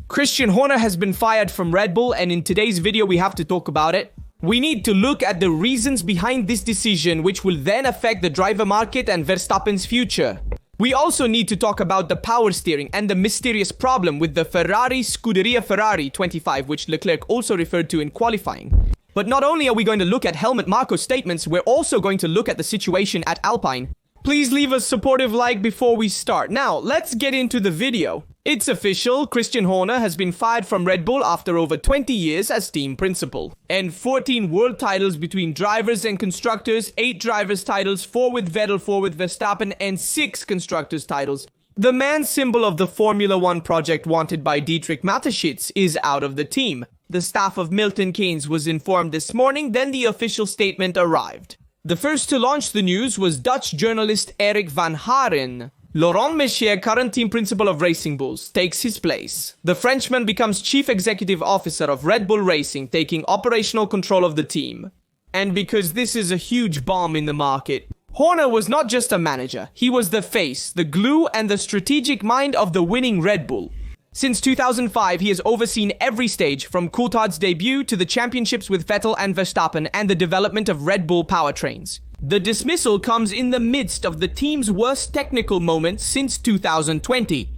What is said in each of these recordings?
Christian Horner has been fired from Red Bull, and in today's video we have to talk about it. We need to look at the reasons behind this decision, which will then affect the driver market and Verstappen's future. We also need to talk about the power steering and the mysterious problem with the Ferrari Scuderia Ferrari 25, which Leclerc also referred to in qualifying. But not only are we going to look at Helmut Marko's statements, we're also going to look at the situation at Alpine. Please leave a supportive like before we start. Now, let's get into the video. It's official, Christian Horner has been fired from Red Bull after over 20 years as team principal. And 14 world titles between drivers and constructors, 8 drivers titles, 4 with Vettel, 4 with Verstappen, and 6 constructors titles. The man symbol of the Formula 1 project wanted by Dietrich Mateschitz is out of the team. The staff of Milton Keynes was informed this morning, then the official statement arrived. The first to launch the news was Dutch journalist Eric van Haren. Laurent Messier, current team principal of Racing Bulls, takes his place. The Frenchman becomes chief executive officer of Red Bull Racing, taking operational control of the team. And because this is a huge bomb in the market, Horner was not just a manager, he was the face, the glue, and the strategic mind of the winning Red Bull. Since 2005, he has overseen every stage, from Coulthard's debut to the championships with Vettel and Verstappen and the development of Red Bull powertrains. The dismissal comes in the midst of the team's worst technical moment since 2020.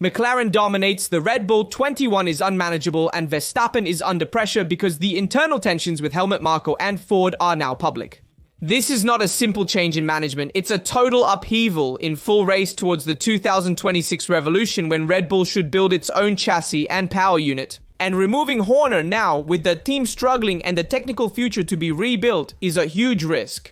McLaren dominates, the Red Bull 21 is unmanageable, and Verstappen is under pressure because the internal tensions with Helmut Marko and Ford are now public. This is not a simple change in management, it's a total upheaval in full race towards the 2026 revolution when Red Bull should build its own chassis and power unit. And removing Horner now, with the team struggling and the technical future to be rebuilt, is a huge risk.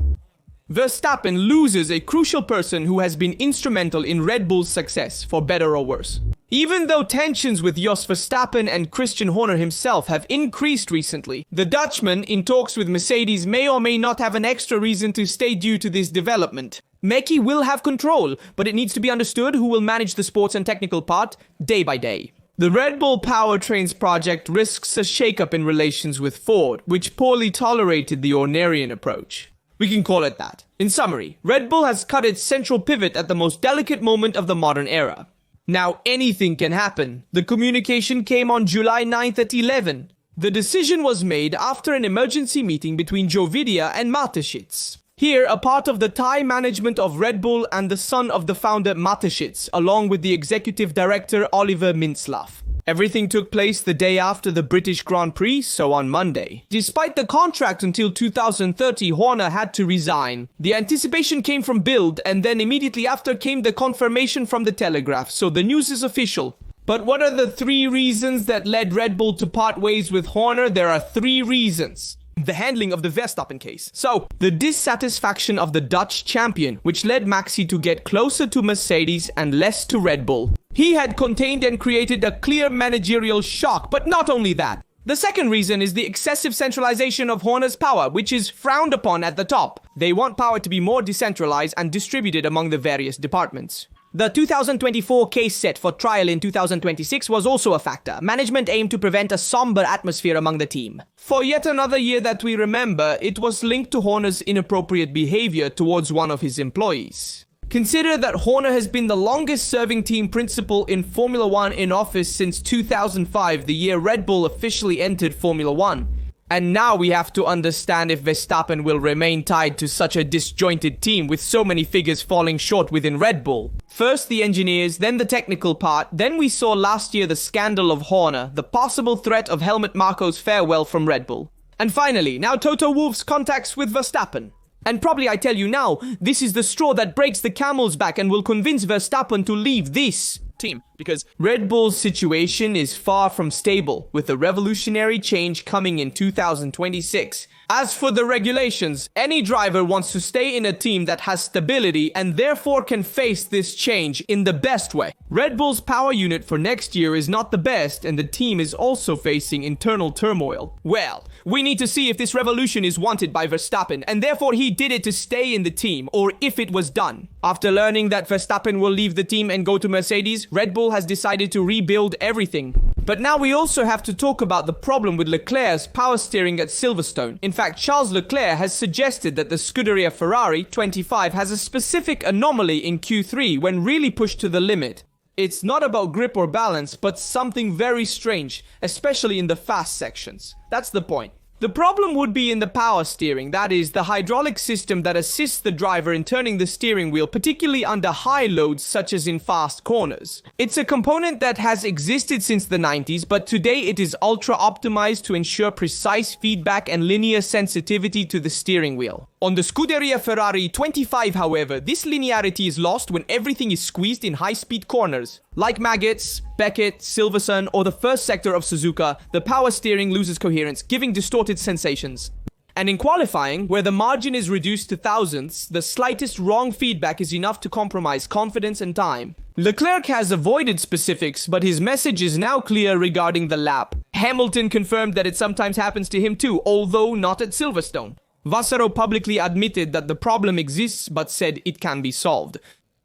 Verstappen loses a crucial person who has been instrumental in Red Bull's success, for better or worse. Even though tensions with Jos Verstappen and Christian Horner himself have increased recently, the Dutchman, in talks with Mercedes, may or may not have an extra reason to stay due to this development. Meki will have control, but it needs to be understood who will manage the sports and technical part day by day. The Red Bull Powertrains project risks a shakeup in relations with Ford, which poorly tolerated the Hornerian approach. We can call it that. In summary, Red Bull has cut its central pivot at the most delicate moment of the modern era. Now anything can happen. The communication came on July 9th at 11. The decision was made after an emergency meeting between Jovidia and Mateschitz. Here, a part of the Thai management of Red Bull and the son of the founder Mateschitz, along with the executive director Oliver Mintzlaff. Everything took place the day after the British Grand Prix, so on Monday. Despite the contract until 2030, Horner had to resign. The anticipation came from Bild, and then immediately after came the confirmation from the Telegraph, so the news is official. But what are the 3 reasons that led Red Bull to part ways with Horner? There are 3 reasons. The handling of the Verstappen case. So, the dissatisfaction of the Dutch champion, which led Maxi to get closer to Mercedes and less to Red Bull. He had contained and created a clear managerial shock, but not only that. The second reason is the excessive centralization of Horner's power, which is frowned upon at the top. They want power to be more decentralized and distributed among the various departments. The 2024 case set for trial in 2026 was also a factor. Management aimed to prevent a somber atmosphere among the team. For yet another year that we remember, it was linked to Horner's inappropriate behavior towards one of his employees. Consider that Horner has been the longest serving team principal in Formula 1 in office since 2005, the year Red Bull officially entered Formula 1. And now we have to understand if Verstappen will remain tied to such a disjointed team with so many figures falling short within Red Bull. First the engineers, then the technical part, then we saw last year the scandal of Horner, the possible threat of Helmut Marko's farewell from Red Bull. And finally, now Toto Wolff's contacts with Verstappen. And probably I tell you now, this is the straw that breaks the camel's back and will convince Verstappen to leave this team, because Red Bull's situation is far from stable, with a revolutionary change coming in 2026. As for the regulations, any driver wants to stay in a team that has stability and therefore can face this change in the best way. Red Bull's power unit for next year is not the best, and the team is also facing internal turmoil. Well, we need to see if this revolution is wanted by Verstappen, and therefore he did it to stay in the team, or if it was done. After learning that Verstappen will leave the team and go to Mercedes, Red Bull has decided to rebuild everything. But now we also have to talk about the problem with Leclerc's power steering at Silverstone. In fact, Charles Leclerc has suggested that the Scuderia Ferrari 25 has a specific anomaly in Q3 when really pushed to the limit. It's not about grip or balance, but something very strange, especially in the fast sections. That's the point. The problem would be in the power steering, that is, the hydraulic system that assists the driver in turning the steering wheel, particularly under high loads such as in fast corners. It's a component that has existed since the 90s, but today it is ultra optimized to ensure precise feedback and linear sensitivity to the steering wheel. On the Scuderia Ferrari 25, however, this linearity is lost when everything is squeezed in high-speed corners. Like Maggots, Beckett, Silverstone, or the first sector of Suzuka, the power steering loses coherence, giving distorted sensations. And in qualifying, where the margin is reduced to thousandths, the slightest wrong feedback is enough to compromise confidence and time. Leclerc has avoided specifics, but his message is now clear regarding the lap. Hamilton confirmed that it sometimes happens to him too, although not at Silverstone. Vasaro publicly admitted that the problem exists, but said it can be solved.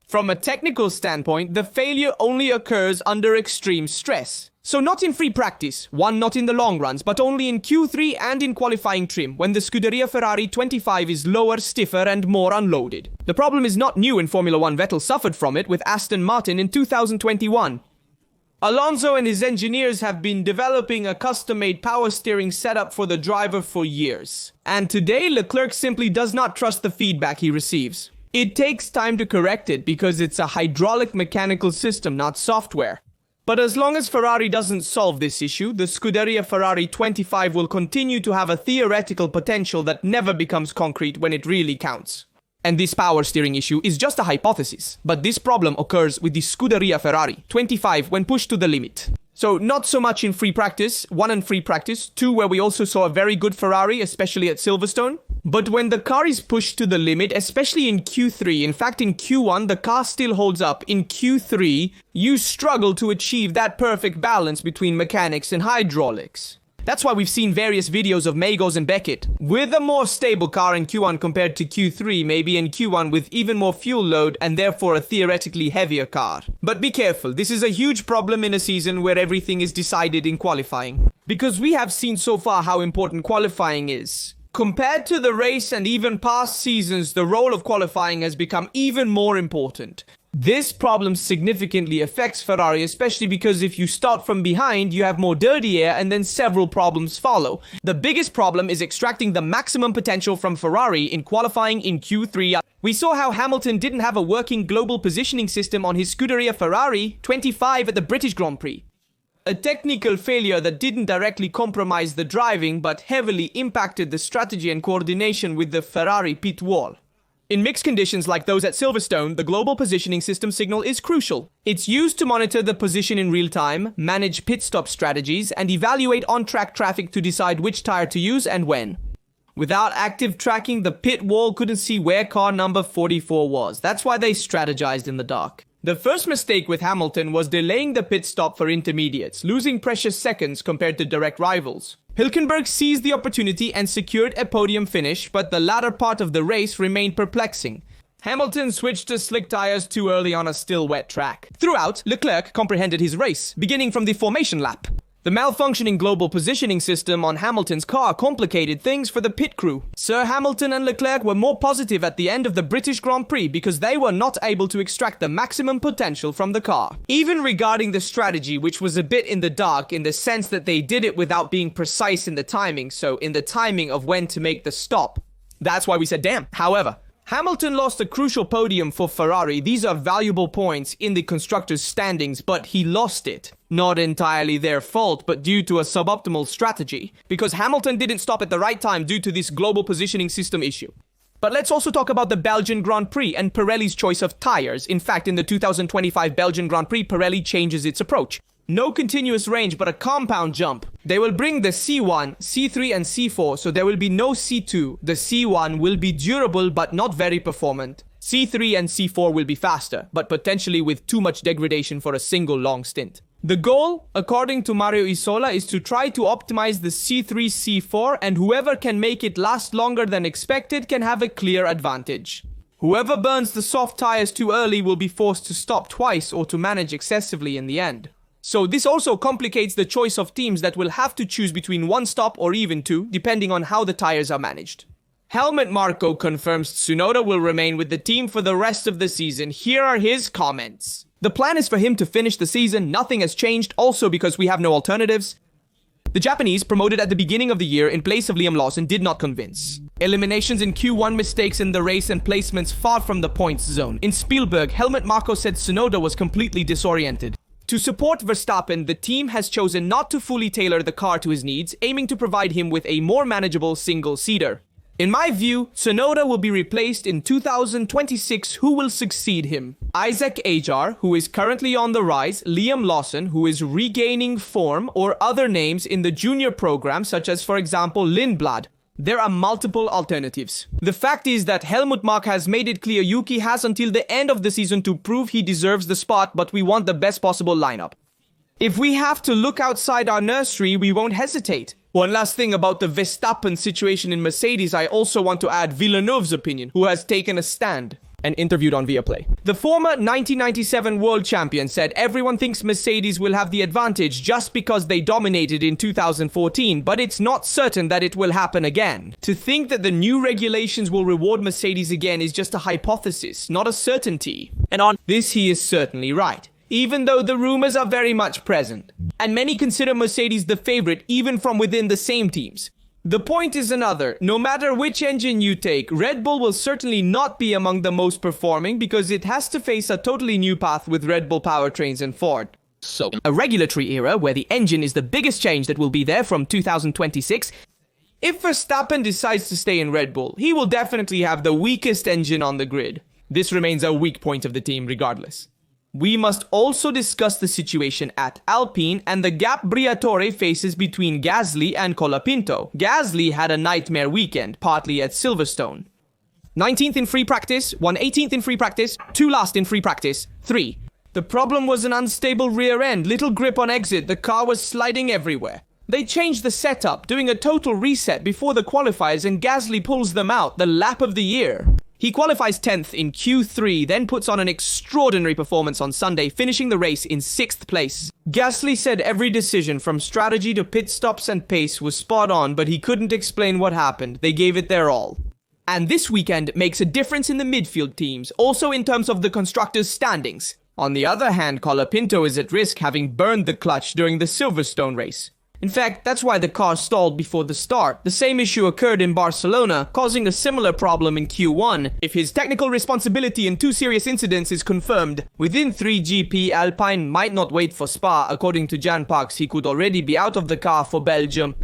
From a technical standpoint, the failure only occurs under extreme stress. So not in free practice, not in the long runs, but only in Q3 and in qualifying trim, when the Scuderia Ferrari 25 is lower, stiffer and more unloaded. The problem is not new in Formula 1. Vettel suffered from it with Aston Martin in 2021. Alonso and his engineers have been developing a custom-made power steering setup for the driver for years. And today, Leclerc simply does not trust the feedback he receives. It takes time to correct it because it's a hydraulic mechanical system, not software. But as long as Ferrari doesn't solve this issue, the Scuderia Ferrari 25 will continue to have a theoretical potential that never becomes concrete when it really counts. And this power steering issue is just a hypothesis, but this problem occurs with the Scuderia Ferrari 25 when pushed to the limit. So not so much in free practice, 1 in free practice, 2 where we also saw a very good Ferrari, especially at Silverstone. But when the car is pushed to the limit, especially in Q3, in fact in Q1 the car still holds up, in Q3 you struggle to achieve that perfect balance between mechanics and hydraulics. That's why we've seen various videos of Magos and Beckett with a more stable car in Q1 compared to Q3, maybe in Q1 with even more fuel load and therefore a theoretically heavier car. But be careful, this is a huge problem in a season where everything is decided in qualifying. Because we have seen so far how important qualifying is. Compared to the race and even past seasons, the role of qualifying has become even more important. This problem significantly affects Ferrari, especially because if you start from behind, you have more dirty air and then several problems follow. The biggest problem is extracting the maximum potential from Ferrari in qualifying in Q3. We saw how Hamilton didn't have a working global positioning system on his Scuderia Ferrari 25 at the British Grand Prix. A technical failure that didn't directly compromise the driving but heavily impacted the strategy and coordination with the Ferrari pit wall. In mixed conditions like those at Silverstone, the global positioning system signal is crucial. It's used to monitor the position in real time, manage pit stop strategies, and evaluate on-track traffic to decide which tire to use and when. Without active tracking, the pit wall couldn't see where car number 44 was. That's why they strategized in the dark. The first mistake with Hamilton was delaying the pit stop for intermediates, losing precious seconds compared to direct rivals. Hülkenberg seized the opportunity and secured a podium finish, but the latter part of the race remained perplexing. Hamilton switched to slick tires too early on a still wet track. Throughout, Leclerc comprehended his race, beginning from the formation lap. The malfunctioning global positioning system on Hamilton's car complicated things for the pit crew. Sir Hamilton and Leclerc were more positive at the end of the British Grand Prix because they were not able to extract the maximum potential from the car. Even regarding the strategy, which was a bit in the dark in the sense that they did it without being precise in the timing, so in the timing of when to make the stop. That's why we said damn. However, Hamilton lost a crucial podium for Ferrari. These are valuable points in the constructors' standings, but he lost it. Not entirely their fault, but due to a suboptimal strategy. Because Hamilton didn't stop at the right time due to this global positioning system issue. But let's also talk about the Belgian Grand Prix and Pirelli's choice of tires. In fact, in the 2025 Belgian Grand Prix, Pirelli changes its approach. No continuous range, but a compound jump. They will bring the C1, C3 and C4, so there will be no C2. The C1 will be durable, but not very performant. C3 and C4 will be faster, but potentially with too much degradation for a single long stint. The goal, according to Mario Isola, is to try to optimize the C3, C4, and whoever can make it last longer than expected can have a clear advantage. Whoever burns the soft tires too early will be forced to stop twice or to manage excessively in the end. So this also complicates the choice of teams that will have to choose between one stop or even two, depending on how the tires are managed. Helmut Marko confirms Tsunoda will remain with the team for the rest of the season. Here are his comments. The plan is for him to finish the season. Nothing has changed, also because we have no alternatives. The Japanese, promoted at the beginning of the year in place of Liam Lawson, did not convince. Eliminations in Q1, mistakes in the race, and placements far from the points zone. In Spielberg, Helmut Marko said Tsunoda was completely disoriented. To support Verstappen, the team has chosen not to fully tailor the car to his needs, aiming to provide him with a more manageable single-seater. In my view, Tsunoda will be replaced in 2026. Who will succeed him? Isaac Ajar, who is currently on the rise, Liam Lawson, who is regaining form, or other names in the junior program, such as, for example, Lindblad. There are multiple alternatives. The fact is that Helmut Marko has made it clear Yuki has until the end of the season to prove he deserves the spot, but we want the best possible lineup. If we have to look outside our nursery, we won't hesitate. One last thing about the Verstappen situation in Mercedes, I also want to add Villeneuve's opinion, who has taken a stand and interviewed on Viaplay. The former 1997 world champion said everyone thinks Mercedes will have the advantage just because they dominated in 2014, but it's not certain that it will happen again. To think that the new regulations will reward Mercedes again is just a hypothesis, not a certainty. And on this, he is certainly right, even though the rumors are very much present. And many consider Mercedes the favorite, even from within the same teams. The point is another. No matter which engine you take, Red Bull will certainly not be among the most performing because it has to face a totally new path with Red Bull powertrains and Ford. So, a regulatory era where the engine is the biggest change that will be there from 2026. If Verstappen decides to stay in Red Bull, he will definitely have the weakest engine on the grid. This remains a weak point of the team regardless. We must also discuss the situation at Alpine and the gap Briatore faces between Gasly and Colapinto. Gasly had a nightmare weekend, partly at Silverstone. 19th in free practice, won 18th in free practice, 2 last in free practice, 3. The problem was an unstable rear end, little grip on exit, the car was sliding everywhere. They changed the setup, doing a total reset before the qualifiers, and Gasly pulls them out, the lap of the year. He qualifies 10th in Q3, then puts on an extraordinary performance on Sunday, finishing the race in 6th place. Gasly said every decision from strategy to pit stops and pace was spot on, but he couldn't explain what happened. They gave it their all. And this weekend makes a difference in the midfield teams, also in terms of the constructors' standings. On the other hand, Colapinto is at risk, having burned the clutch during the Silverstone race. In fact, that's why the car stalled before the start. The same issue occurred in Barcelona, causing a similar problem in Q1. If his technical responsibility in 2 serious incidents is confirmed, within 3 GP, Alpine might not wait for Spa. According to Jan Parks, he could already be out of the car for Belgium.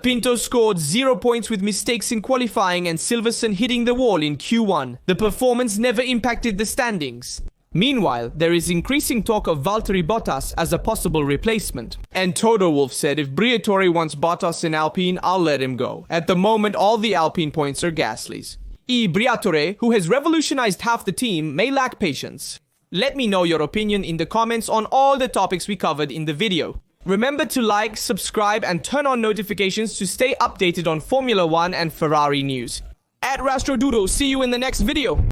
Pinto scored 0 points with mistakes in qualifying and Silverstone hitting the wall in Q1. The performance never impacted the standings. Meanwhile, there is increasing talk of Valtteri Bottas as a possible replacement. And Toto Wolff said, if Briatore wants Bottas in Alpine, I'll let him go. At the moment, all the Alpine points are Gasly's. Briatore, who has revolutionized half the team, may lack patience. Let me know your opinion in the comments on all the topics we covered in the video. Remember to like, subscribe, and turn on notifications to stay updated on Formula 1 and Ferrari news. @RastroDudo, see you in the next video.